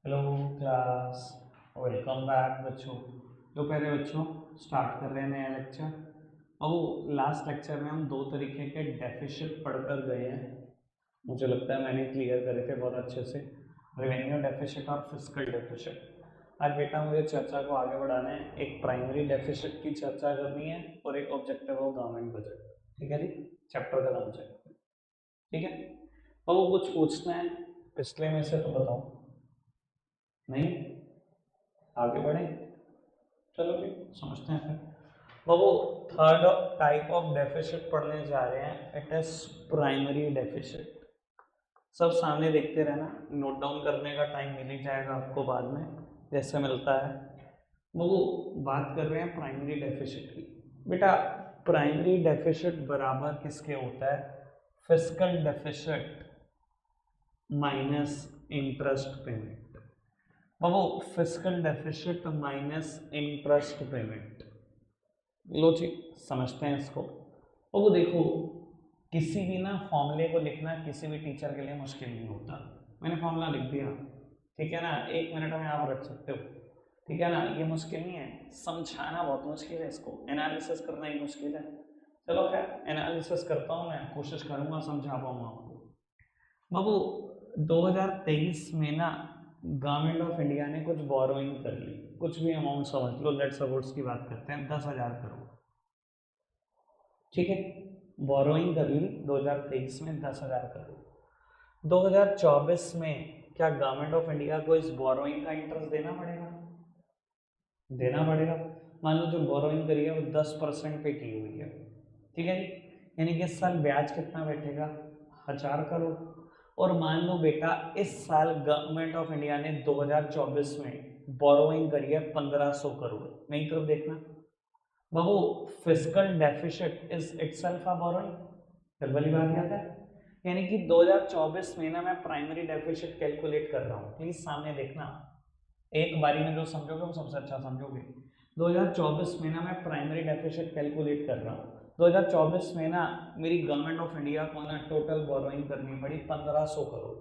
Hello class, welcome back बच्चों। तो पहले बच्चों स्टार्ट कर रहे हैं नया लेक्चर। अब वो लास्ट लेक्चर में हम दो तरीके के डेफिसिट पढ़कर गए हैं। मुझे लगता है मैंने क्लियर करे थे बहुत अच्छे से, रेवेन्यू डेफिसिट और फिस्कल डेफिसिट। आज बेटा मुझे चर्चा को आगे बढ़ाना है, एक प्राइमरी डेफिसिट की चर्चा करनी है और एक ऑब्जेक्टिव ऑफ गवर्नमेंट बजट। ठीक है जी, चैप्टर का नाम चेक। ठीक है, अब वो कुछ पूछना है पिछले में से तो बताओ। नहीं, आगे बढ़े, चलो भी समझते हैं फिर। वो थर्ड टाइप ऑफ डेफिसिट पढ़ने जा रहे हैं, इट इज प्राइमरी डेफिसिट। सब सामने देखते रहना, नोट डाउन करने का टाइम मिल ही जाएगा आपको बाद में जैसे मिलता है। वो बात कर रहे हैं प्राइमरी डेफिसिट की। बेटा प्राइमरी डेफिसिट बराबर किसके होता है? Fiscal deficit minus interest payment. वो fiscal deficit minus interest payment. लो जी, समझते हैं इसको। और वो देखो, किसी भी ना फॉर्मूले को लिखना किसी भी टीचर के लिए मुश्किल नहीं होता। मैंने फॉर्मूला लिख दिया, ठीक है ना, 1 मिनट में आप रख सकते हो। ठीक है ना, ये मुश्किल नहीं है, समझाना बहुत मुश्किल है, इसको एनालिसिस करना ही मुश्किल है। चलो खैर एनालिसिस करता हूँ, मैं कोशिश करूँगा समझा पाऊँ आपको। बाबू 2023 में ना गवर्नमेंट ऑफ इंडिया ने कुछ बोरोइंग कर ली, कुछ भी अमाउंट समझ लो, लेट सपोर्ट्स की बात करते हैं 10,000 करोड़। ठीक है, बोरोइंग कर ली 2023 में 10,000 करोड़। 2024 में क्या गवर्नमेंट ऑफ इंडिया को इस बोरोइंग का इंटरेस्ट देना पड़ेगा? देना पड़ेगा। मान लो जो बोरोइंग करी है वो 10% पे की हुई है, ठीक है जी, यानी कि इस साल ब्याज कितना बैठेगा? 1,000 करोड़। और मान लो बेटा इस साल गवर्नमेंट ऑफ इंडिया ने 2024 में बोरोइंग करी है 1,500 करोड़। मेरी तरफ देखना बाबू, fiscal deficit is itself a borrowing. फिर वाली बात याद है, यानी कि 2024 में ना मैं प्राइमरी डेफिसिट कैलकुलेट कर रहा हूँ, प्लीज सामने देखना, एक बारी में जो समझोगे वो सबसे अच्छा समझोगे। 2024 में ना मैं प्राइमरी डेफिसिट कैलकुलेट कर रहा हूँ। 2024 में ना मेरी गवर्नमेंट ऑफ इंडिया को ना टोटल बोरोइंग करनी पड़ी 1,500 करोड़।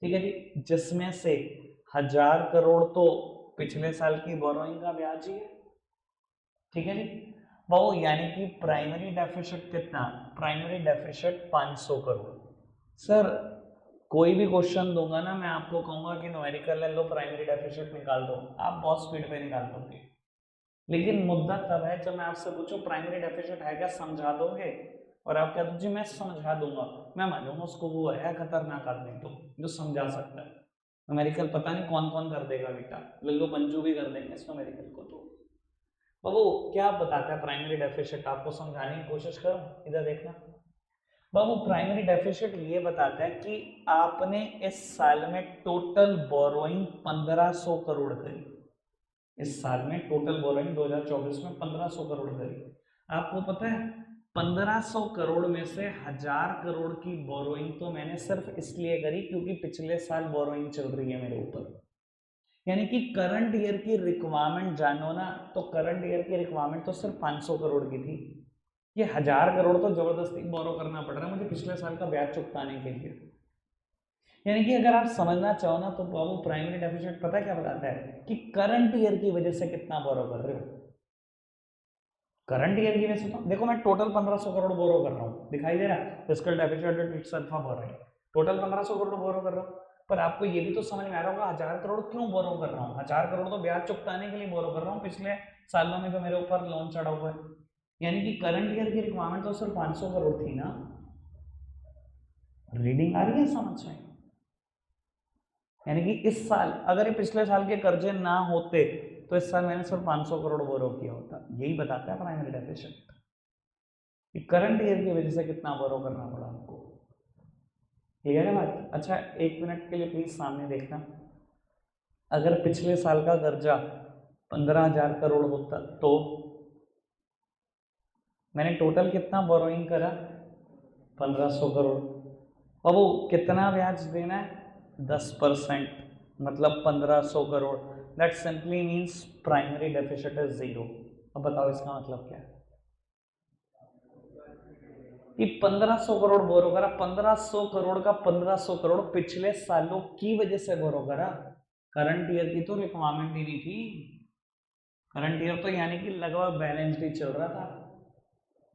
ठीक है जी, जिसमें से 1,000 करोड़ तो पिछले साल की बोरोइंग का ब्याज ही है। ठीक है जी, वो यानी कि प्राइमरी डेफिसिट कितना? Primary deficit 500 crore. सर कोई भी क्वेश्चन दूंगा ना, मैं आपको कहूंगा कि न्यूमेरिकल ले लो, प्राइमरी डेफिसिट निकाल दो, आप बहुत स्पीड पे निकाल दोगे। लेकिन मुद्दा तब है जब मैं आपसे पूछूं प्राइमरी डेफिसिट है क्या, समझा दोगे? और आप क्या जी मैं समझा दूंगा, मैं मानूंगा उसको वो है खतरनाक आदमी तो जो समझा सकता है। न्यूमेरिकल पता नहीं कौन कौन कर देगा बेटा, लल्लू पंजू भी कर देंगे इस न्यूमेरिकल को। तो बाबू क्या बताता है प्राइमरी डेफिसिट, आपको समझाने की कोशिश करूं, इधर देखना बाबू। प्राइमरी डेफिसिट ये बताता है कि आपने इस साल में टोटल बोरोइंग 1,500 करोड़ करी। इस साल में टोटल बोरोइंग 2024 में 1,500 करोड़ करी। आपको पता है 1,500 करोड़ में से 1,000 करोड़ की बोरोइंग तो मैंने सिर्फ इसलिए करी क्योंकि पिछले साल बोरोइंग चल रही है मेरे ऊपर। यानी कि करंट ईयर की रिक्वायरमेंट जानो ना, तो करंट ईयर की रिक्वायरमेंट तो सिर्फ 500 करोड़ की थी। ये 1,000 करोड़ तो जबरदस्ती बोरो करना पड़ रहा है मुझे पिछले साल का ब्याज चुकाने के लिए। यानी कि अगर आप समझना चाहो ना तो बाबू प्राइमरी डेफिसिट पता क्या बताता है कि करंट ईयर की वजह से कितना बोरो कर रहे हो। करंट ईयर की वजह से तो देखो मैं टोटल 1,500 करोड़ बोरो कर रहा हूँ, दिखाई दे रहा है fiscal deficit itself borrowing, total 1,500 crore borrow कर रहा हूँ। पर आपको ये भी तो समझ में आ रहा होगा 1,000 करोड़ क्यों बोरो कर रहा हूँ? 1,000 करोड़ तो ब्याज चुकाने के लिए बोरो कर रहा हूँ पिछले सालों में जो मेरे ऊपर लोन चढ़ा हुआ है। यानी कि करंट ईयर की रिक्वायरमेंट तो सिर्फ 500 करोड़ थी ना। रीडिंग आ रही है समझ में? यानी कि इस साल अगर ये पिछले साल के कर्जे ना होते तो इस साल मैंने सिर्फ 500 करोड़ बोरो किया होता। यही बताता है प्राइमरी डेफिसिट कि करंट ईयर की वजह से कितना बोरो करना पड़ा हमको। क्लियर है बात? अच्छा 1 मिनट के लिए प्लीज सामने देखना, अगर पिछले साल का कर्जा 15,000 करोड़ होता तो मैंने टोटल कितना बोरोइंग करा? 1,500 करोड़। अब वो कितना ब्याज देना है? 10%, मतलब 1,500 crore. That simply means primary deficit is 0। अब बताओ इसका मतलब क्या है कि 1,500 करोड़ बोरो करा, 1,500 करोड़ का 1,500 करोड़ पिछले सालों की वजह से बोरो करा। करंट ईयर की तो रिक्वायरमेंट ही नहीं थी। करंट ईयर तो यानी कि लगभग बैलेंस्ड ही चल रहा था।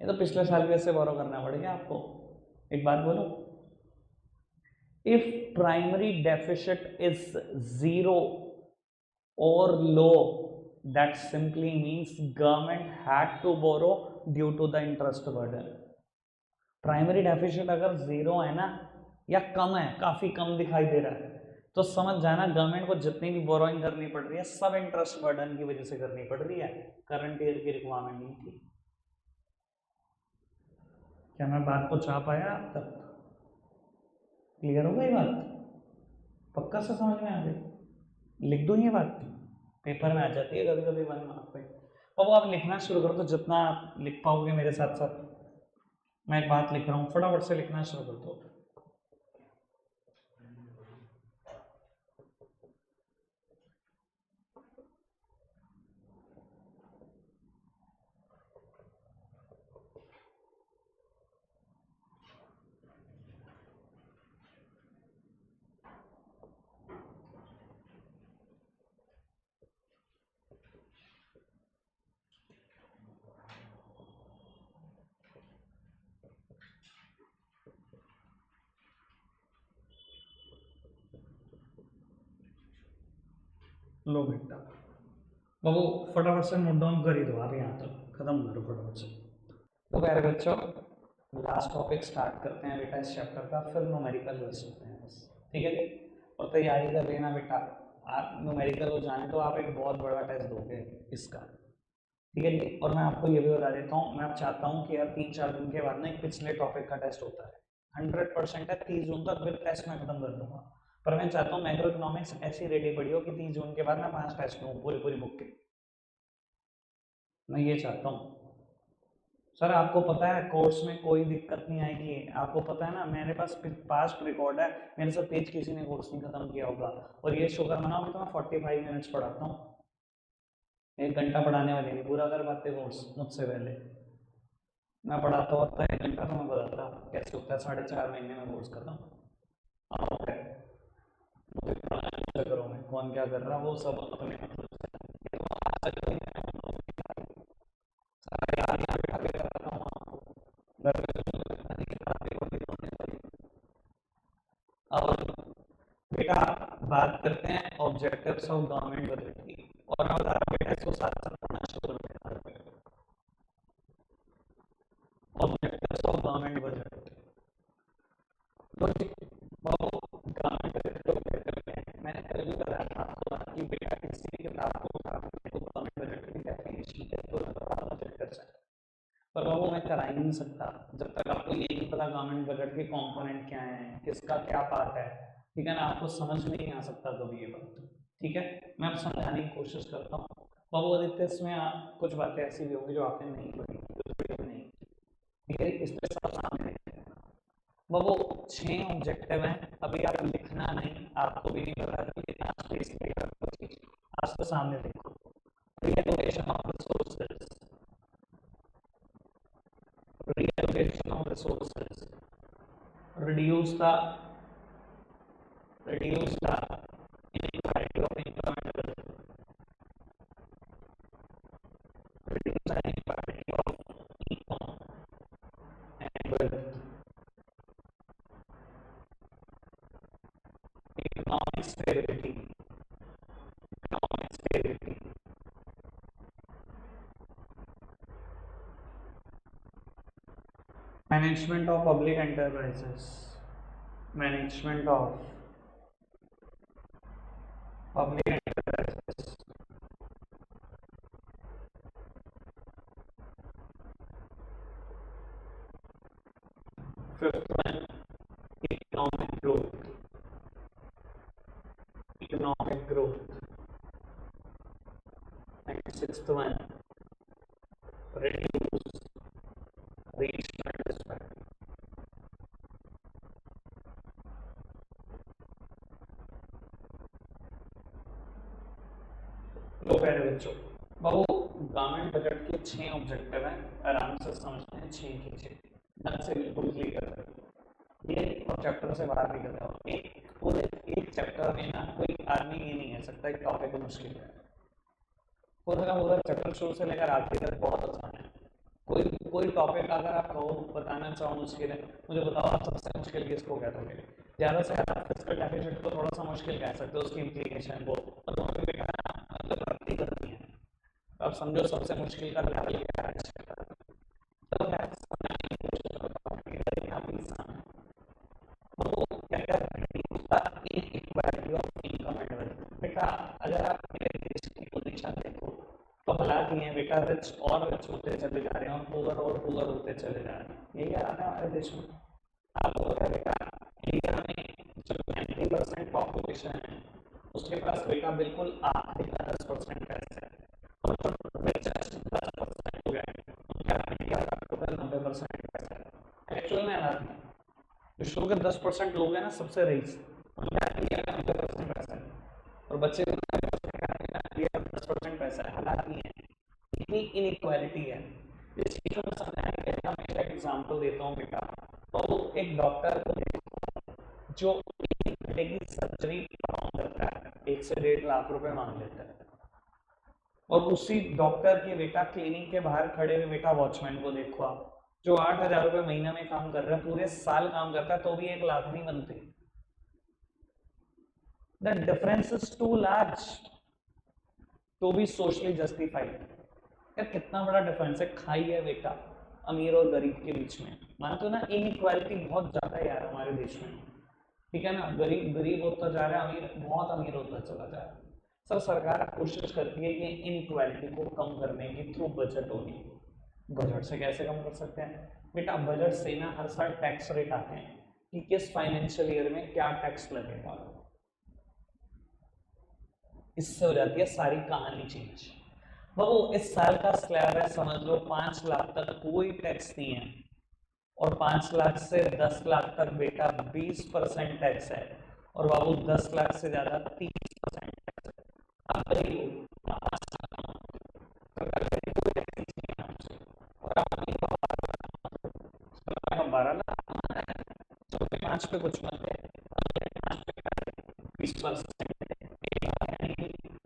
ये तो पिछले साल भी ऐसे बोरो करना पड़ेगा आपको। एक बात बोलो, if primary deficit is 0 or low, that simply means government had to borrow due to the interest burden. Primary deficit अगर 0 है ना, या कम है, काफी कम दिखाई दे रहा है, तो समझ जाना गवर्नमेंट को जितनी भी बोरोइंग करनी पड़ रही है सब इंटरेस्ट बर्डन की वजह से करनी पड़ रही है, करंट ईयर की रिक्वायरमेंट नहीं थी। क्या मैं बात को चाह पाया आप तक? क्लियर हो गई बात? पक्का से समझ में आ गई? लिख दूं ये बात, पेपर में आ जाती है कभी कभी 1 मार्क पे। और वो आप लिखना शुरू करो, तो जितना आप लिख पाओगे मेरे साथ साथ, मैं एक बात लिख रहा हूँ, फटाफट से लिखना शुरू कर दो। लो बेटा, बाबू फटाफट से नोट डाउन कर ही दो आप, यहाँ तक खत्म करो फटाफट से। तो प्यारे बच्चों, लास्ट टॉपिक स्टार्ट करते हैं बेटा इस चैप्टर का, फिर न्यूमेरिकल बेस होते हैं बस, ठीक है जी। और तैयारी कर लेना बेटा, आप न्यूमेरिकल हो जाने तो आप एक बहुत बड़ा टेस्ट दोगे इसका, ठीक है जी। और मैं आपको ये भी बता देता हूँ, मैं चाहता हूँ कि यार 3-4 दिन के बाद ना एक पिछले टॉपिक का टेस्ट होता है, 100% है, 30 जून तक फिर टेस्ट मैं खत्म कर दूंगा। पर मैं चाहता हूँ मैक्रो इकोनॉमिक्स ऐसी रेडी पड़ी हो कि 30 जून के बाद मैं 5 टेस्ट लूँ पूरी पूरी बुक के, मैं ये चाहता हूँ। सर आपको पता है कोर्स में कोई दिक्कत नहीं आएगी, आपको पता है ना, मेरे पास पास्ट रिकॉर्ड है, मेरे से पेज किसी ने कोर्स नहीं खत्म किया होगा। और ये शुक्र मनाओ कि तो मैं 45 मिनट्स पढ़ाता हूँ, 1 घंटा पढ़ाने वाले नहीं पूरा कर पाते कोर्स मुझसे पहले। मैं पढ़ाता होता 1 घंटा, तो मैं बताता कैसे होता है 4.5 महीने में कोर्स खत्म। करो में कौन क्या कर रहा वो सब अपने मतलब अब बेटा बात करते हैं ऑब्जेक्टिव्स ऑफ गवर्नमेंट बजट की, और मैं बता रहा बेटा इसको साथ साथ पढ़ना शुरू कर देना। Objectives of government budget, government budget के ऑब्जेक्टिव में मैंने कल भी बताया था आपको कि बेटा किसी भी किताब को उठा के तो गवर्नमेंट बजट की डेफिनेशन है तो ऑब्जेक्टिव्स है, पर वो मैं करा ही नहीं सकता जब तक आपको ये नहीं पता गवर्नमेंट बजट के कंपोनेंट क्या हैं, किसका क्या पार्ट है, ठीक है ना, आपको समझ में नहीं आ सकता कभी ये बात, ठीक है। मैं अब समझाने की कोशिश करता हूँ। बाबू आदित्य, इसमें कुछ बातें ऐसी भी होंगी जो आपने नहीं पढ़ी, कुछ नहीं, ठीक है, इस पे सब सामने बाबू 6 ऑब्जेक्टिव हैं, अभी आप लिखना नहीं, आपको भी नहीं पता कि कितना स्पेस लेगा कुछ चीज, आज तो सामने देखो, reallocation of resources, reallocation of resources, reduce the inequality of employment, reduce the inequality of income and wealth, economic stability, economic stability, management of public enterprises, management of public enterprises, fifth one, economic growth, economic growth, and sixth one, reduce regional disparity. लो प्यारे बच्चों, बाबू government budget के 6 objective हैं, आराम से समझते हैं 6 के 6, ढंग से बिल्कुल क्लियर करें, ये और चैप्टर से बाहर निकल जाओ, एक पूरे एक चैप्टर में ना कोई आदमी ये नहीं कह सकता कि टॉपिक मुश्किल है। पूरा का पूरा चैप्टर शुरू से लेकर आखिर तक बहुत आसान है। कोई कोई टॉपिक अगर आप कहो बताना चाहो मुश्किल है, मुझे बताओ आप सबसे मुश्किल किसको कह दोगे? ज़्यादा से ज़्यादा फिजिकल डेफिनेट को थोड़ा सा मुश्किल कह सकते हो, उसकी इम्प्लीकेशन को, और वहाँ पे बेटा मतलब प्रगति करनी है। अब समझो सबसे मुश्किल का लेवल क्या है, तो बेटा अगर आप मेरे देश की पोजीशन देखो तो हालात ये हैं बेटा, रिच और रिच होते चले जा रहे हैं और पुअर होते चले जा रहे हैं। यही हालात है हमारे देश में। आपको पता है बेटा इंडिया में जो 90% पॉपुलेशन है उसके पास बेटा बिल्कुल आखिरी का 10% पैसा है, और जो richest 10% हो गए उनके हाथ में इंडिया का टोटल 90% पैसा है। एक्चुअल में हालात में विश्व के 10% लोग हैं ना सबसे रईस, उनके हाथ में इंडिया का 90% पैसा है, और बच्चे 10% पैसा है। हालात नहीं है, इतनी इनइक्वालिटी है। इस चीज को समझाने के लिए हमेशा एग्जाम्पल देता हूँ बेटा, तो एक डॉक्टर को जो एक घंटे की सर्जरी परफॉर्म करता है 1 से 1.5 लाख रुपए मांग लेता है, और उसी डॉक्टर के बेटा क्लिनिक के बाहर खड़े हुए बेटा वॉचमैन को देखो आप, जो 8,000 रुपए महीने में काम कर रहा है, पूरे साल काम करता है तो भी 1 लाख नहीं बनते। The difference is too large, तो भी सोशली जस्टिफाइड। यार कितना बड़ा डिफरेंस है, खाई है बेटा अमीर और गरीब के बीच में। मानते हो ना, इनइक्वालिटी बहुत ज्यादा है यार हमारे देश में, ठीक है ना। गरीब गरीब होता जा रहा है, अमीर बहुत अमीर होता चला जा रहा है। सर सरकार कोशिश करती है कि इनइक्वालिटी को कम करने की थ्रू बजट होगी। बजट से कैसे कम कर सकते हैं बेटा? बजट से ना हर साल टैक्स रेट आते हैं कि किस फाइनेंशियल ईयर में क्या टैक्स लगेगा, इससे हो जाती है सारी कहानी चेंज। वो इस साल का स्लैब है, समझ लो 5 लाख तक कोई टैक्स नहीं है, और 5 लाख से 10 लाख तक बेटा 20% टैक्स है, और बाबू 10 लाख से ज्यादा 30% टैक्स है। आप गरीब हो, और 12 लाख, तो 5 पे कुछ मत है, 20%,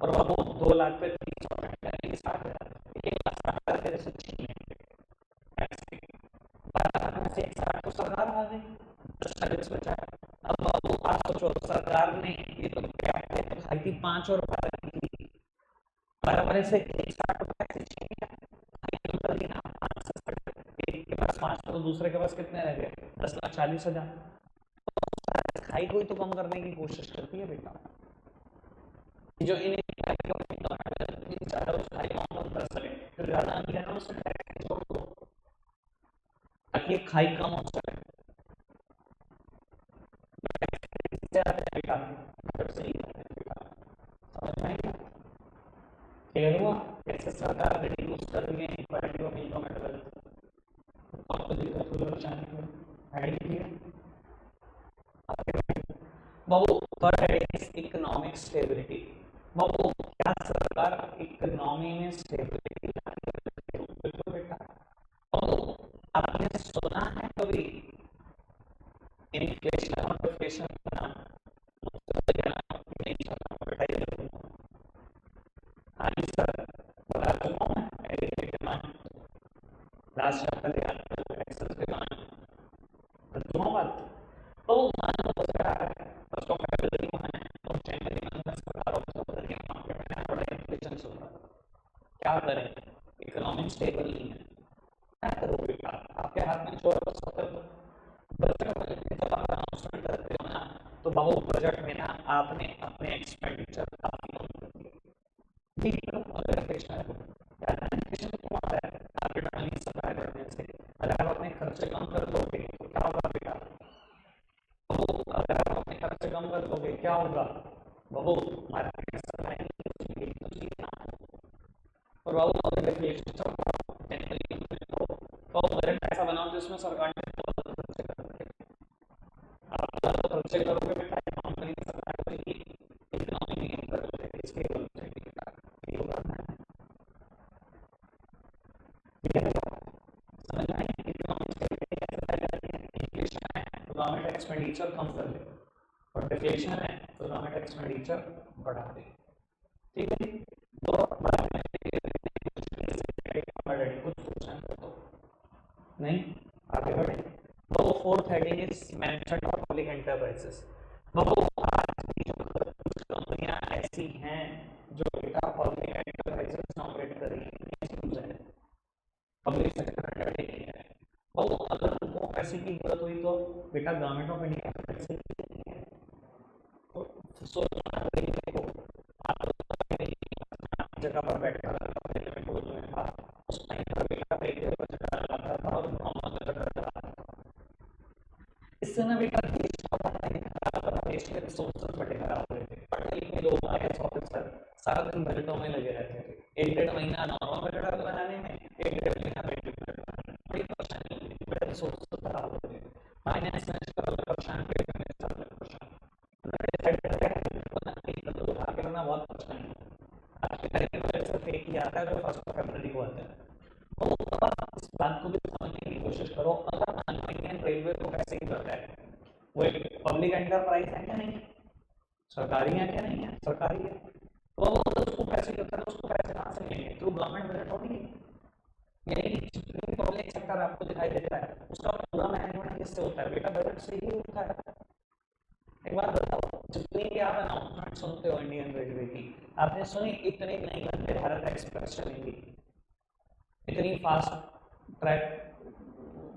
और बाबू 2 लाख पे 30% यानी 60,000, 1,60,000 तेरे से छीन लेंगे टैक्स के। 12 लाख में से 60 तो सरकार आ गई, 10 बचा। अब बाबू आप सोचो, सरकार ने ये तो खाई थी 5 और 12 की, 12 वाले से 60 रुपए से छीन लिया, एक के पास 5 तो दूसरे के पास कितने रह गए? 10,40,000। खाई कोई तो कम करने की कोशिश करती है बेटा, जो इन्हें ज्यादा उस खाई कम कर सके, जो ज्यादा अमीर है ना उससे ताकि खाई कम हो सके। कैसे सरकार रिड्यूस कर रही है equality of income and wealth, आपको दिक्कत को बचाने के लिए बाबू third heading is economic stability. बाबू क्या सरकार इकोनॉमी में स्टेबिलिटी लाती है? बिल्कुल बेटा। बाबू आपने सुना है कभी इन्फ्लेशन और डिफ्लेशन का नाम? लास्ट चैप्टर एक्सेस डिमांड बात तो मान लो फर्स्ट ऑफ फैब्रुअरी को है और जनवरी में सरकार ऑब्जर्व कर रही है मार्केट में बड़ा इन्फ्लेशन चल रहा है, क्या करें? इकोनॉमिक स्टेबल नहीं है, क्या करो बेटा? आपके हाथ में 14 बजट जब आप अनाउंसमेंट करते हो ना, तो बाबू बजट में ना आपने अपने एक्सपेंडिचर काफी कम कर दिए, ठीक है? अगर इन्फ्लेशन क्यों आता है? आपके डाली सप्लाई बढ़ने से। अगर आप अपने खर्चे कम कर दोगे तो क्या होगा बेटा? अगर आप अपने खर्चे कम कर दोगे क्या होगा? बाबू मार्केट में सप्लाई और बाबू अगर डिफ्लेशन चल रहा है तो बजट ऐसा बनाओ जिसमें सरकार ने खर्चे कर, आप खर्चे करोगे बेटा कंपनी सप्लाई होगी, इकोनॉमी नहीं करोगे, इसके गवर्नमेंट एक्सपेंडिचर कम कर ले, और डिफ्लेशन है तो गवर्नमेंट एक्सपेंडिचर बढ़ा दे। ठीक है, तो कुछ पूछना है तो नहीं, आगे बढ़े। तो fourth heading is management of public enterprises. वो आज की जो कुछ कंपनियां ऐसी हैं जो बेटा पब्लिक एंटरप्राइजेस ऑपरेट कर रही हैं, पब्लिक सेक्टर अंडरटेकिंग है, और अगर उनको पैसे की जरूरत हुई तो बेटा गवर्नमेंट ऑफ इंडिया पैसे तो सोचना देखो, आप जगह पर बैठा था उस टाइम पर बेटा था और इससे ना बेटा देश के रिसोर्सेज बड़े खराब हो रहे थे, पढ़े लिखे लोग आईएएस ऑफिसर सारा दिन बजटों में लगे रहते थे, एक डेढ़ महीना नॉर्मल बजट बनाने में, एक डेढ़ महीना बेसिक बजट बनाने में, बड़ी परेशानी होती थी, बड़े रिसोर्सेज खराब होते थे, फाइनेंस मिनिस्टर अलग परेशान, ट्रेड मिनिस्टर अलग परेशान, उठा के करना बहुत परेशानी है। आज के टाइम में वजह से फेक ही आता है जो फर्स्ट ऑफ फरवरी को आता है। तो आप इस बात को भी समझने की कोशिश करो, अगर इंडियन रेलवे को पैसे की जरूरत है, वो एक पब्लिक एंटरप्राइज है क्या नहीं, सरकारी है क्या नहीं है, सरकारी है, तो उसको पैसे देता है, उसको पैसे कहाँ से लेंगे, थ्रू गवर्नमेंट बजट होगी। यही जितनी पब्लिक सेक्टर आपको दिखाई देता है उसका पूरा मैनेजमेंट किससे होता है बेटा, बजट से ही होता है। एक बात बताओ, जितनी भी आप अनाउंसमेंट सुनते हो इंडियन रेलवे की, आपने सुनी इतनी नई वंदे भारत एक्सप्रेस चलेंगी, इतनी फास्ट ट्रैक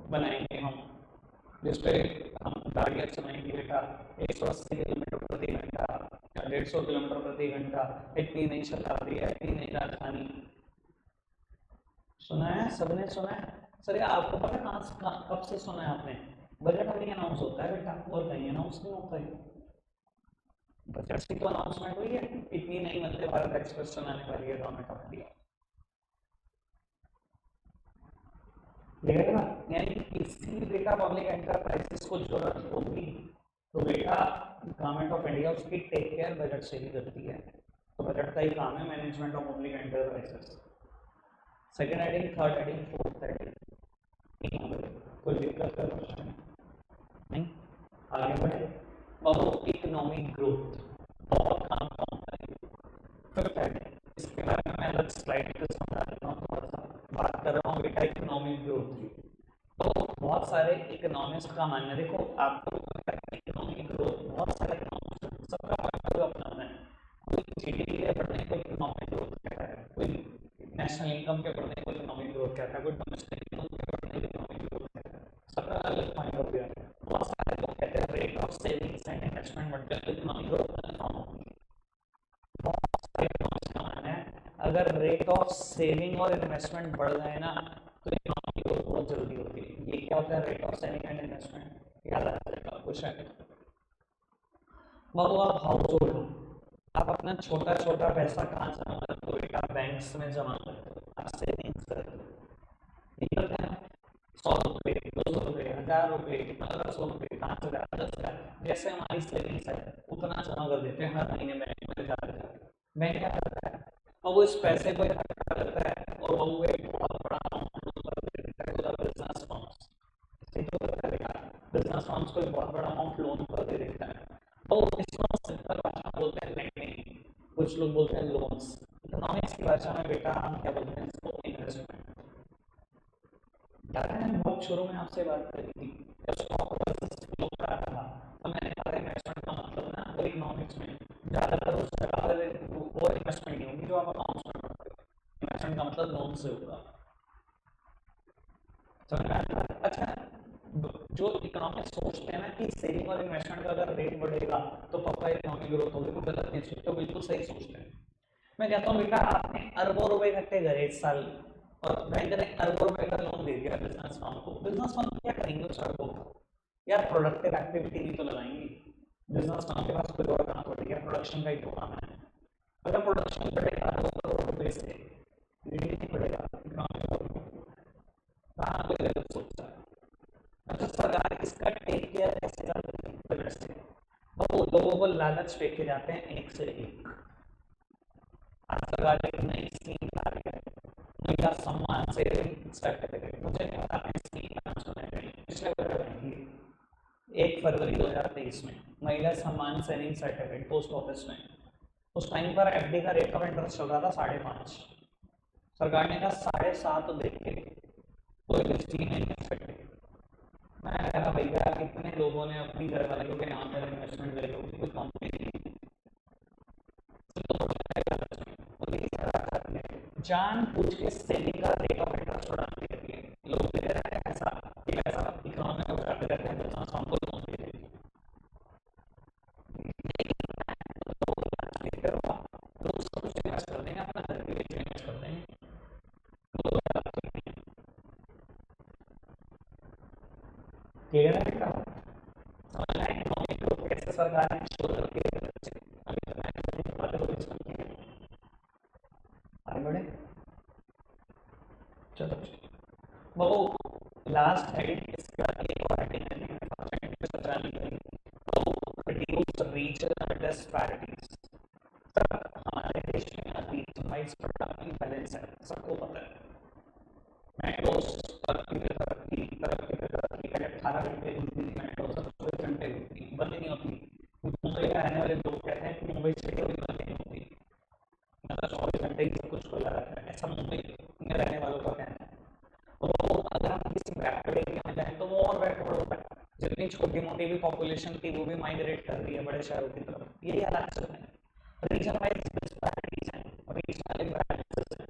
बनाएंगे हम जिसपे हम गाड़ियाँ चलाएंगे बेटा 180 किलोमीटर प्रति घंटा या 150 किलोमीटर प्रति घंटा, इतनी नई शताब्दी है, इतनी नई राजधानी। सुना है, सबने सुना है। सर आपको पता कहाँ कब से सुना है आपने, बजट अभी अनाउंस होता है बेटा, और कहीं अनाउंस नहीं होता है। बजट से तो अनाउंसमेंट हुई है, इतनी नई वंदे भारत एक्सप्रेस चलाने वाली है गवर्नमेंट ऑफ इंडिया। देखेगा यानी किसी भी बेटा पब्लिक एंटरप्राइजेस को जरूरत होगी तो बेटा गवर्नमेंट ऑफ इंडिया उसकी टेक केयर बजट से ही करती है, तो बजट का ही काम है management of public enterprises. Second heading, third heading, fourth heading, कोई दिक्कत का क्वेश्चन नहीं, आगे बढ़े। और इकोनॉमिक ग्रोथ बहुत काम कौन करेगी, फिफ्थ हेडिंग, इसके बारे में मैं अलग स्लाइड पे समझा देता हूँ, थोड़ा सा बात कर रहा हूँ बेटा इकोनॉमिक ग्रोथ की। तो बहुत सारे इकोनॉमिक्स का मानना, देखो आपको इकोनॉमिक ग्रोथ बहुत सारे इकोनॉमिक्स सबका अपना है, कोई जीडीपी के बढ़ने को इकोनॉमिक ग्रोथ कहता है, कोई नेशनल इनकम के बढ़ने को इकोनॉमिक ग्रोथ कहता है, कोई डोमेस्टिक इनकम के बढ़ने को इकोनॉमिक ग्रोथ कहता है, सबका अलग पॉइंट ऑफ व्यू है। बहुत सारे लोग कहते हैं rate of savings and investment बढ़ जाए तो इकोनॉमिक ग्रोथ कन्फर्म होगी। बहुत सारे इकोनॉमिक्स का मानना है अगर रेट ऑफ सेविंग और इन्वेस्टमेंट बढ़ जाए ना तो इकोनॉमिक ग्रोथ बहुत जरूरी होती है। ये क्या होता है rate of saving and investment, याद आ जाएगा क्वेश्चन। बाबू आप हाउस होल्ड हो, आप अपना छोटा छोटा पैसा कहाँ जमा करते हो बेटा, बैंक्स में जमा करते हो, आप सेविंग्स करते हो, ठीक है, 100 रुपये, 200 रुपये, 1000 रुपये, 1500 रुपये, 5000, 10,000, जैसे हमारी सेविंग्स है उतना जमा कर देते हैं हर महीने बैंक में जाकर। बैंक क्या करता है, और वो इस पैसे को इकट्ठा करता है और वो एक बहुत बड़ा बिजनेस फॉर्म्स, बिजनेस फॉर्म्स को एक बहुत बड़ा अमाउंट लोन पर दे देता है, तो इसको सिंपल भाषा में बोलते हैं लेंडिंग, कुछ लोग बोलते हैं लोन्स, इकोनॉमिक्स की भाषा में बेटा हम क्या बोलते हैं इसको, इन्वेस्टमेंट। मैंने बहुत शुरू में आपसे बात करी थी तो मैंने कहा इन्वेस्टमेंट का मतलब ना वो इकोनॉमिक्स में ज्यादातर उस जगह पर वो इन्वेस्टमेंट नहीं होगी जो आप अकाउंट्स में पढ़ते हो, इन्वेस्टमेंट का मतलब लोन से होगा, समझ में आता है। अच्छा, जो इकोनॉमिक्स सोचते हैं ना कि सेविंग और इन्वेस्टमेंट का अगर रेट बढ़ेगा तो पक्का इकोनॉमिक ग्रोथ होगी, वो गलत नहीं सोचते, बिल्कुल सही सोचते हैं। मैं कहता हूँ बेटा आपने अरबों रुपए इकट्ठे करे इस साल और बैंक ने अरबों रुपए का लोन दे दिया बिजनेस फर्म को, बिजनेस फर्म क्या करेंगे उस अरबों का, यार प्रोडक्टिव एक्टिविटी भी तो लगाएंगे, बिजनेस फर्म के पास कोई और काम थोड़ी है, प्रोडक्शन का ही तो काम है। अगर प्रोडक्शन बढ़ेगा तो करोड़ रुपए से नहीं बढ़ेगा, कहाँ कोई गलत सोचता है। अच्छा सरकार इसका टेक केयर कैसे करती है, बजट से, वो लोगों को लालच फेंके जाते हैं एक से एक। आज सरकार एक नई स्कीम ला रही है, महिला सम्मान सेविंग सर्टिफिकेट, मुझे नहीं पता स्कीम का नाम सुना है, पिछले बजट में 1 फरवरी 2023 में महिला सम्मान सेविंग सर्टिफिकेट पोस्ट ऑफिस में उस टाइम पर एफडी का रेट ऑफ इंटरेस्ट चल रहा था 5.5। सरकार ने कहा 7.5 देंगे, कोई रिस्क नहीं है। मैं कह रहा भैया कितने लोगों ने अपनी घर वालों के नाम पर इन्वेस्टमेंट ले लो, कोई कंपनी जान पूछ के सेलिंग का रेट ऑफ इंटरेस्ट बढ़ा देती है। लोग दे रहे हैं ऐसा इकोनॉमी में बढ़ाते रहते हैं, तो हमको लोन दे देती है। लोग सब कुछ इन्वेस्ट कर देंगे, अपना घर के लिए इन्वेस्ट कर देंगे। क्लियर है बेटा? समझ में इकोनॉमिक ग्रोथ कैसे सरकार ने शो करके आगे बढ़े। चलो वो लास्ट हेडिंग इसके बाद एक और हेडिंग है, फर्स्ट हेडिंग पे चलानी पड़ेगी। तो रिड्यूस रीजनल डिस्पैरिटीज। सर हमारे देश में रीजन प्रोडक्टिव बैलेंस है, सबको पता है। मेट्रोस तरक्की पे तरक्की, तरक्की पे तरक्की, पहले 18 घंटे घूमती थी मेट्रो, सब 24 घंटे घूमती, बंद नहीं होती। मुंबई में रहने वाले लोग कहते हैं कि मुंबई सिटी कभी बंद नहीं होती, मतलब 24 घंटे ही सब कुछ खुला रहता है, ऐसा मुंबई में रहने वालों का कहना है। तो अगर हम किसी बैकवर्ड एरिया में जाएं तो वो और बैकवर्ड होता है। जितनी छोटी मोटी भी पॉपुलेशन थी वो भी माइग्रेट कर रही है बड़े शहरों की तरफ, यही हालात चल रहे हैं। रीजन वाइज डिस्पैरिटीज हैं, रीजनल इम्बैलेंसेस हैं।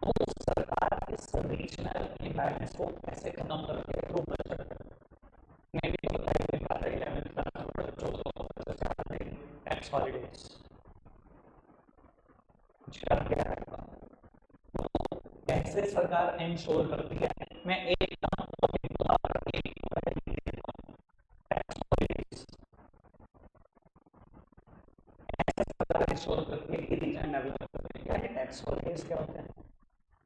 तो सरकार इस रीजनल इम्बैलेंस को कैसे खत्म करती है थ्रू बजट। मैं भी बताई गई बात है 11th क्लास में बच्चों को टैक्स हॉलीडेज कैसे सरकार इंश्योर करती है। मैं एक इंश्योर करती है कि रीजन डेवलप करते हैं। क्या है टैक्स हॉलीडेज क्या होते हैं?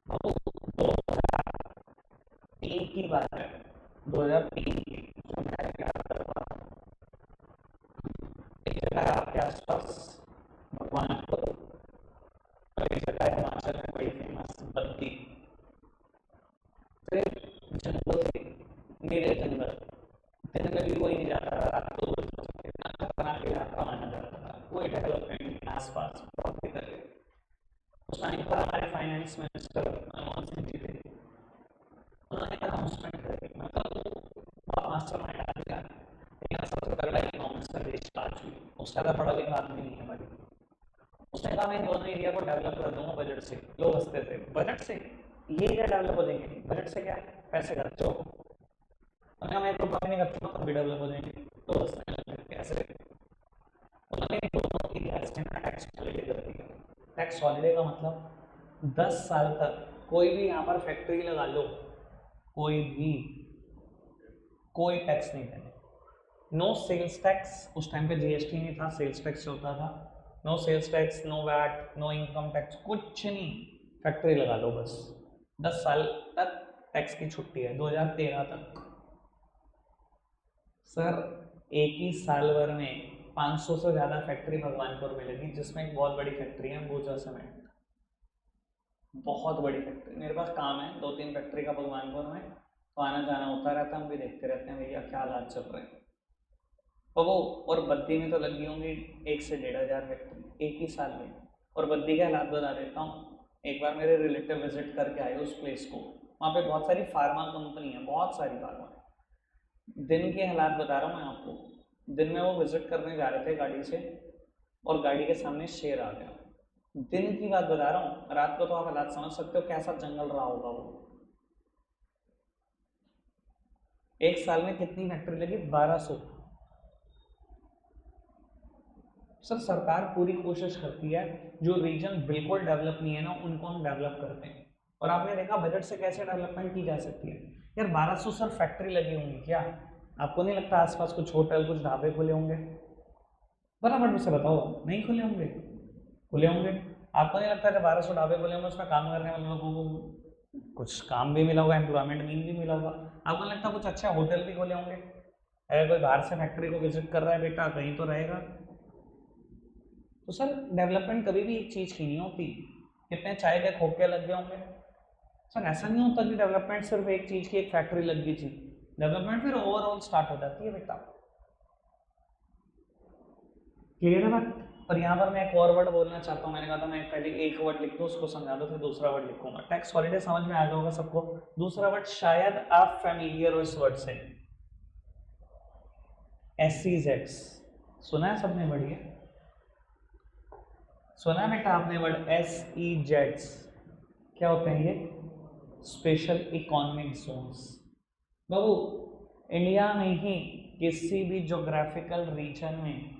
अब 2003 की बात है, 2003 की जो मैं क्या करता एक जगह है आपके आसपास भगवानपुर, और एक जगह है हिमाचल में बड़ी फेमस बद्दी। फिर जंगल थे, मेरे जंगल, दिन में भी कोई नहीं जाता था, रात को इतना खतरनाक इलाका माना जाता था। कोई डेवलपमेंट आसपास बहुत दिक्कत है। उस टाइम पर हमारे फाइनेंस मिनिस्टर मनमोहन सिंह जी थे। उन्होंने अनाउंसमेंट करी, मतलब बहुत मास्टर माइंड आ गया, लेकिन सबसे तगड़ा इकोनॉमिक्स का देश आज भी, उसका तो पढ़ा लिखा आदमी नहीं है भाई। उसने कहा मैं दोनों एरिया को डेवलप कर दूंगा बजट से। लोग हंसते थे, बजट से ये एरिया डेवलप हो जाएंगे, बजट से क्या पैसे खर्चो। उन्होंने मैं तो नहीं करता तब भी डेवलप हो जाएंगे, तो हंसने लगे कैसे। उन्होंने दोनों एरियाज में टैक्स हॉलीडे कर दिया। टैक्स हॉलीडे का मतलब 10 साल तक कोई भी यहाँ पर फैक्ट्री लगा लो, कोई भी कोई टैक्स नहीं देना। नो सेल्स टैक्स, उस टाइम पे जीएसटी नहीं था, सेल्स टैक्स चलता था। No sales tax, no VAT, no income tax, कुछ नहीं। फैक्ट्री लगा लो बस, 10 साल तक टैक्स की छुट्टी है, 2013 तक। सर एक ही साल भर में 500 से ज़्यादा फैक्ट्री भगवानपुर में लगी, जिसमें एक बहुत बड़ी फैक्ट्री है अंबुजा सीमेंट, बहुत बड़ी फैक्ट्री। मेरे पास काम है 2-3 फैक्ट्री का भगवानपुर में, तो आना जाना होता रहता है, हम भी देखते रहते हैं भैया क्या हालात चल रहे हैं। और वो और बद्दी में तो लगी होंगी 1 से 1,500 फैक्ट्री एक ही साल में। और बद्दी के हालात बता देता हूँ, एक बार मेरे रिलेटिव विजिट करके आए उस प्लेस को, वहाँ पे बहुत सारी फार्मा कंपनी है, बहुत सारी फार्मा। दिन के हालात बता रहा हूँ मैं आपको। दिन में वो विजिट करने जा रहे थे गाड़ी से, और गाड़ी के सामने शेर आ गया। दिन की बात बता रहा हूँ, रात को तो आप हालात समझ सकते हो कैसा जंगल रहा होगा वो। एक साल में कितनी फैक्ट्री लगी? 1200। सर सरकार पूरी कोशिश करती है, जो रीजन बिल्कुल डेवलप नहीं है ना उनको हम डेवलप करते हैं। और आपने देखा बजट से कैसे डेवलपमेंट की जा सकती है। यार 1200 सर फैक्ट्री लगी होंगी, क्या आपको नहीं लगता आसपास कुछ होटल कुछ ढाबे खुले होंगे? बराबर मुझसे बताओ, नहीं खुले होंगे? खुले होंगे। आपको नहीं लगता जब 1200 ढाबे खुले होंगे उसमें काम करने वाले लोगों को कुछ काम भी मिला होगा, एम्प्लॉयमेंट मीन भी मिला होगा? आपको नहीं लगता कुछ अच्छे होटल भी खोले होंगे? अगर कोई बाहर से फैक्ट्री को विजिट कर रहा है बेटा, कहीं तो रहेगा। तो सर डेवलपमेंट कभी भी एक चीज़ की नहीं होती। कितने चाय के खोखे लग गए होंगे। सर ऐसा नहीं होता कि डेवलपमेंट सिर्फ एक चीज़ की एक फैक्ट्री लग गई थी, डेवलपमेंट फिर ओवरऑल स्टार्ट हो जाती है बेटा। क्लियर है बात? और यहाँ पर मैं एक और वर्ड बोलना चाहता हूँ, मैंने कहा था मैं पहले एक वर्ड लिख दूँ उसको समझा दो फिर दूसरा वर्ड लिखूंगा। टैक्स हॉलिडे समझ में आ गया होगा सबको। दूसरा वर्ड शायद आप फैमिलियर हो इस वर्ड से, SEZ। सुना है सबने? बढ़िया सुना है बेटा आपने वर्ड SEZ। क्या होते हैं ये? Special economic zones. बाबू इंडिया में ही किसी भी ज्योग्राफिकल रीजन में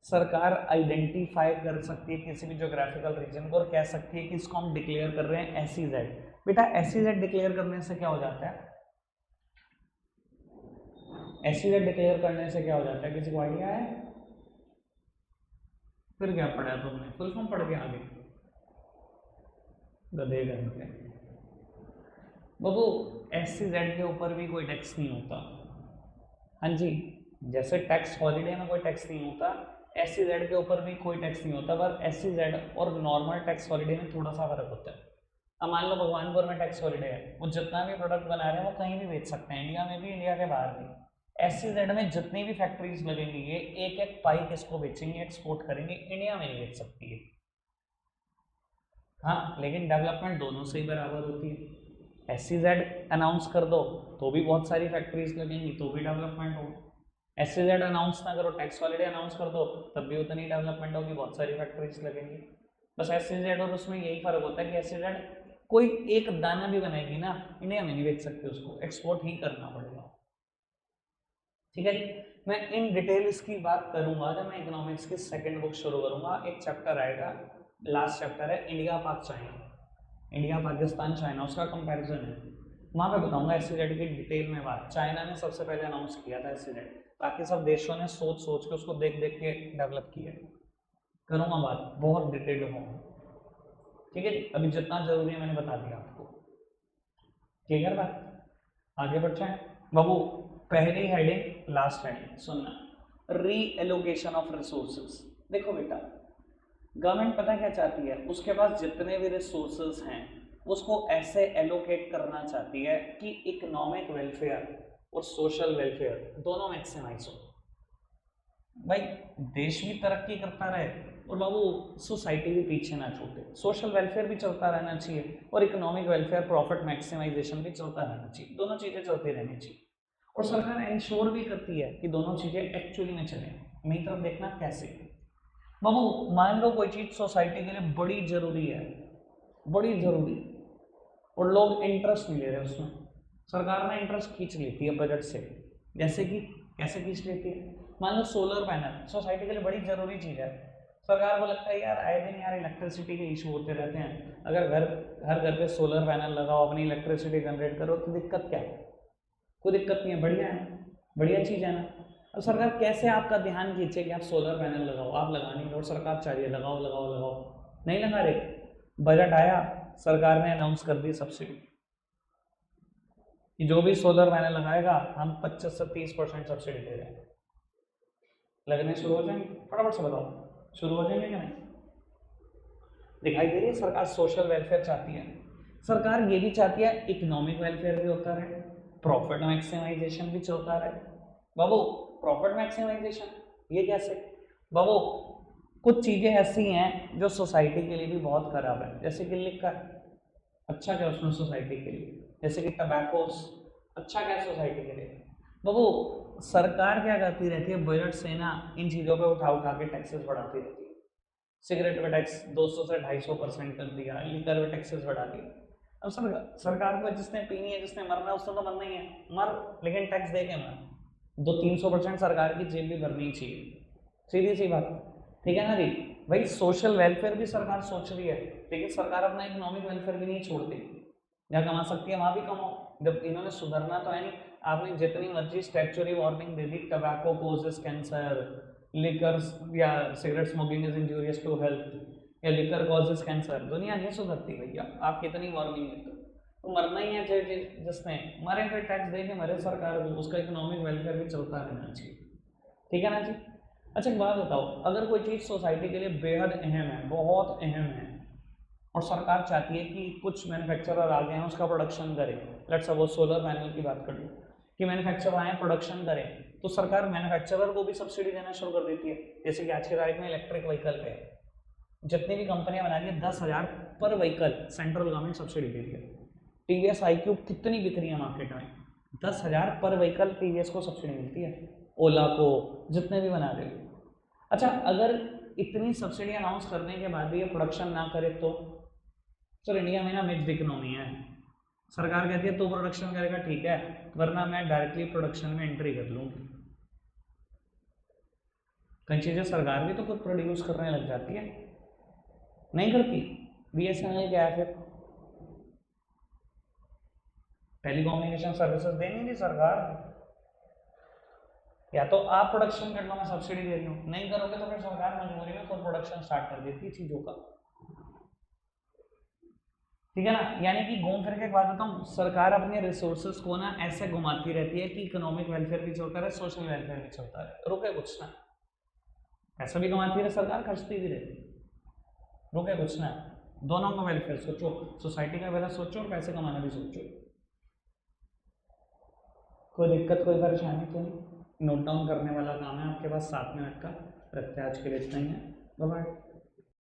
सरकार आइडेंटिफाई कर सकती है किसी भी ज्योग्राफिकल रीजन को और कह सकती है कि इसको हम डिक्लेयर कर रहे हैं SEZ। बेटा SEZ डिक्लेयर करने से क्या हो जाता है? SEZ डिक्लेयर करने से क्या हो जाता है, किसी को आइडिया है? फिर क्या पढ़ा तुमने? फुल फॉर्म पढ़ के आगे गधे घर के। बाबू SEZ के ऊपर भी कोई टैक्स नहीं होता। हाँ जी, जैसे टैक्स हॉलिडे में कोई टैक्स नहीं होता, SEZ के ऊपर भी कोई टैक्स नहीं होता। पर SEZ और नॉर्मल टैक्स हॉलिडे में थोड़ा सा फर्क होता है। अब मान लो भगवानपुर में टैक्स हॉलिडे है, वो जितना भी प्रोडक्ट बना रहे हैं वो कहीं भी बेच सकते हैं, इंडिया में भी इंडिया के बाहर भी। SEZ में जितनी भी फैक्ट्रीज लगेंगी ये एक एक पाइप इसको बेचेंगे, एक्सपोर्ट करेंगे, इंडिया में नहीं बेच सकती है। हाँ, लेकिन डेवलपमेंट दोनों से ही बराबर होती है। SEZ अनाउंस कर दो तो भी बहुत सारी फैक्ट्रीज लगेंगी, तो भी डेवलपमेंट होगी। SEZ अनाउंस ना करो, टैक्स हॉलिडे अनाउंस कर दो, तब भी उतनी डेवलपमेंट होगी, बहुत सारी फैक्ट्रीज लगेंगी। बस SEZ और उसमें यही फर्क होता है कि SEZ कोई एक दाना भी बनाएगी ना, इंडिया में नहीं बेच सकते, उसको एक्सपोर्ट ही करना पड़ेगा। ठीक है जी, मैं इन डिटेल इसकी बात करूंगा जब मैं इकोनॉमिक्स की सेकंड बुक शुरू करूंगा। एक चैप्टर आएगा, लास्ट चैप्टर है, इंडिया पाक चाइना, इंडिया पाकिस्तान चाइना, उसका कंपैरिजन है। वहाँ पे बताऊंगा SEZ की डिटेल में बात। चाइना ने सबसे पहले अनाउंस किया था SEZ, बाकी सब देशों ने सोच सोच के उसको देख देख के डेवलप किया। करूंगा बात बहुत डिटेल्ड होगा। ठीक है जी, अभी जितना जरूरी है मैंने बता दिया आपको। ठीक है बात, आगे बढ़ते हैं बाबू। पहली हेडिंग लास्ट हेडिंग सुनना, री एलोकेशन ऑफ रिसोर्सेज। देखो बेटा, गवर्नमेंट पता क्या चाहती है, उसके पास जितने भी रिसोर्सेज हैं उसको ऐसे एलोकेट करना चाहती है कि इकोनॉमिक वेलफेयर और सोशल वेलफेयर दोनों मैक्सिमाइज हो। भाई देश भी तरक्की करता रहे और बाबू सोसाइटी भी पीछे ना छूटे, सोशल वेलफेयर भी चलता रहना चाहिए और इकोनॉमिक वेलफेयर प्रॉफिट मैक्सिमाइजेशन भी चलता रहना चाहिए, दोनों चीज़ें चलती रहनी चाहिए। और सरकार इंश्योर भी करती है कि दोनों चीज़ें एक्चुअली में चलें। मेरी तरफ देखना कैसे। बाबू मान लो कोई चीज़ सोसाइटी के लिए बड़ी ज़रूरी है, बड़ी ज़रूरी, और लोग इंटरेस्ट नहीं ले रहे उसमें, सरकार ना इंटरेस्ट खींच लेती है बजट से। जैसे कि कैसे खींच लेती है? मान लो सोलर पैनल सोसाइटी के लिए बड़ी ज़रूरी चीज़ है, सरकार को लगता है यार आए दिन यार इलेक्ट्रिसिटी के इशू होते रहते हैं, अगर हर घर पे सोलर पैनल लगाओ, अपनी इलेक्ट्रिसिटी जनरेट करो, तो दिक्कत क्या है? कोई दिक्कत नहीं है, बढ़िया है ना, बढ़िया चीज़ है ना। अब सरकार कैसे आपका ध्यान खींचे कि आप सोलर पैनल लगाओ, आप लगा नहीं और सरकार चाहिए लगाओ लगाओ लगाओ, नहीं लगा रहे। बजट आया, सरकार ने अनाउंस कर दी सब्सिडी कि जो भी सोलर पैनल लगाएगा हम 25 से 30% सब्सिडी दे रहे हैं। लगने शुरू हो जाएंगे, फटाफट से बताओ, शुरू हो जाएंगे क्या नहीं? दिखाई दे रही है, सरकार सोशल वेलफेयर चाहती है, सरकार ये भी चाहती है इकोनॉमिक वेलफेयर भी होता रहे, प्रॉफिट मैक्सिमाइजेशन भी चलता रहे। बाबू प्रॉफिट मैक्सिमाइजेशन ये कैसे? बाबू कुछ चीज़ें ऐसी हैं जो सोसाइटी के लिए भी बहुत खराब है, जैसे कि लिकर, अच्छा क्या उसमें सोसाइटी के लिए, जैसे कि टबैकोस, अच्छा क्या सोसाइटी के लिए। बाबू सरकार क्या करती रहती है, बजट से ना इन चीज़ों पे उठा उठा के टैक्सेस बढ़ाती रहती है। सिगरेट पे टैक्स 200 से 250% कर दिया, लिकर पे टैक्सेस बढ़ा दिया। अब सरकार को जिसने पीनी है, जिसने मरना है, उसने तो मरना ही है, मर, लेकिन टैक्स दे के मर। 200-300% सरकार की जेब भी भरनी चाहिए, सीधी सी बात। ठीक है ना जी? भाई सोशल वेलफेयर भी सरकार सोच रही है, लेकिन सरकार अपना इकोनॉमिक वेलफेयर भी नहीं छोड़ती। जहाँ कमा सकती है वहाँ भी कमाओ, जब इन्होंने सुधरना तो है नहीं। आपने जितनी मर्जी स्टैट्यूटरी वार्निंग दे दी, टबैको कोजेस कैंसर, लिकर या cigarette smoking is injurious to health, या लिकर कॉजेस कैंसर, दुनिया नहीं सुधरती भैया, आप कितनी वार्निंग देते हो। तो मरना ही है, जिसने मरे फिर टैक्स दे के मरे, सरकार को उसका इकोनॉमिक वेलफेयर भी चलता रहना चाहिए। ठीक है ना जी? अच्छा एक बात बताओ, अगर कोई चीज़ सोसाइटी के लिए बेहद अहम है, बहुत अहम है, और सरकार चाहती है कि कुछ मैन्युफैक्चरर आ गए हैं उसका प्रोडक्शन करें, लेट्स सपोज सोलर पैनल की बात कर लो, कि मैन्युफैक्चरर आए प्रोडक्शन करें, तो सरकार मैन्युफैक्चरर को भी सब्सिडी देना शुरू कर देती है। जैसे कि आज की तारीख में इलेक्ट्रिक व्हीकल पे जितनी भी कंपनियां बना रही है 10,000 पर व्हीकल सेंट्रल गवर्नमेंट सब्सिडी दे रही है। टीवीएस iQube कितनी बिक रही है मार्केट में, 10,000 पर व्हीकल टीवीएस को सब्सिडी मिलती है, ओला को, जितने भी बना रहे हो। अच्छा, अगर इतनी सब्सिडी अनाउंस करने के बाद भी ये प्रोडक्शन ना करे तो सर इंडिया में ना मिक्स्ड इकोनॉमी है। सरकार कहती है तो प्रोडक्शन करेगा ठीक है, वरना मैं डायरेक्टली प्रोडक्शन में एंट्री कर लूंगी। कई चीजें सरकार भी तो खुद प्रोड्यूस करने लग जाती है, नहीं करती। बीएसएनएल क्या है फिर, टेलीकम्युनिकेशन सर्विसेज देंगी नहीं सरकार, या तो आप प्रोडक्शन कर लो, मैं सब्सिडी दे रही हूँ, नहीं करोगे तो फिर सरकार मजबूरी में खुद प्रोडक्शन स्टार्ट कर देती है चीजों का, ठीक है ना। यानी कि घूम फिर के बात बताऊँ, सरकार अपने रिसोर्सेज को ना ऐसे घुमाती रहती है कि इकोनॉमिक वेलफेयर भी चलता रहे, सोशल वेलफेयर भी चलता रहे, रुके कुछ ना, पैसा भी कमाती रहे सरकार, खर्चती भी रहे, रुके कुछ ना, दोनों का वेलफेयर सोचो, सोसाइटी का वेलफेयर सोचो और पैसे कमाना भी सोचो। कोई दिक्कत कोई परेशानी तो नहीं, नोट डाउन करने वाला काम है आपके पास 7 मिनट का, रखते हैं आज के लिए इतना ही है, बाय बाय।